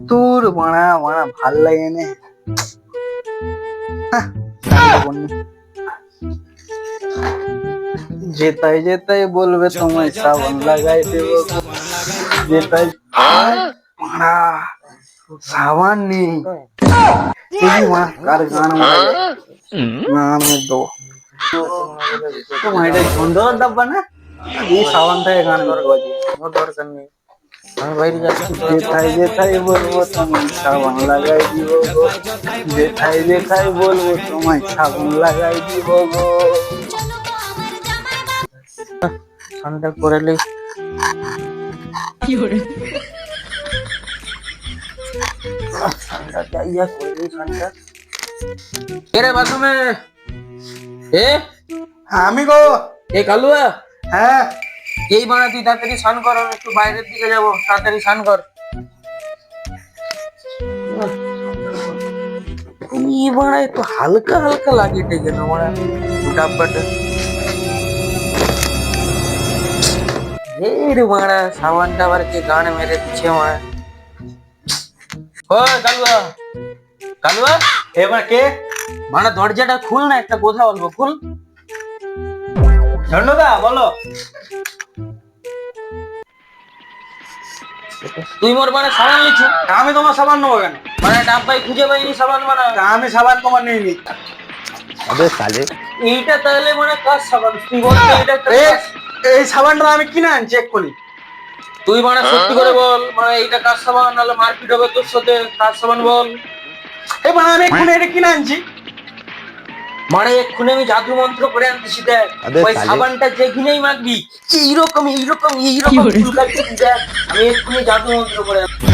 তোর বাড়া বাড়া ভাল লাগে না। যেতাই যেতাই বলবে তোমায় সাবান লাগাই দেবো গো। যেতাই বাড়া সাবান নেই। দেখি মা কার গান মারা যায়। গান দো তোমার এটা ঝন্ডর ডাব্বা না, এই সাবান থেকে গান করবো আমার দরকার নেই। আমি বাইরে যাচ্ছি, যেথায় যেথায় বলবো তোমায় সাবান লাগাই দিব গো। যেথায় যেথায় বলবো তোমায় সাবান লাগাই দিব গো। ঠান্ডা করেলে ঠান্ডা চাইয়া করলে ঠান্ডা। এরে বাথরুমে এ আমি গো। এ কালুয়া, হ্যাঁ এই বানা তুই তাড়াতাড়ি স্নান কর, আমি একটু বাইরের দিকে যাব, তাড়াতাড়ি স্নান কর। এই বানা একটু হালকা হালকা লাগে কেন বানা ডাব্বাটা। এই রে বানা সাবানটা আবার কে গান মেরে দিচ্ছে বানা। ও কালুয়া, কালুয়া এবার কে? বানা দরজাটা খুল না, একটা কথা বলবো, খুল। ঝন্ডুদা বলো। তুই মোর মানে সাবান লিছু, আমি তোমার সাবান নেবো কেন? মানে ডাব্বাই খুঁজে পাইনি সাবান মানে। আমি সাবান তোমার নিইনি। अबे साले এইটা তাহলে মানে কার সাবান তুই বল তো, এটা এই সাবানটা আমি কিনে আনছি এক্ষুনি। তুই মানে সত্যি করে বল, মানে এইটা কার সাবান, নাহলে মারপিট হবে তোর সাথে। কার সাবান বল। এবার আমি এক্ষুনি এটা কিনে আনছি। মানে এক্ষুনি আমি জাদু মন্ত্র করে আনতেছি দেখ, আবে ওই সালে। সাবানটা যেখানেই মাখবি এইরকম এইরকম এইরকম ফুলকাচ্ছে দেখ, আমি এক্ষুনি জাদু মন্ত্র করে আনছি।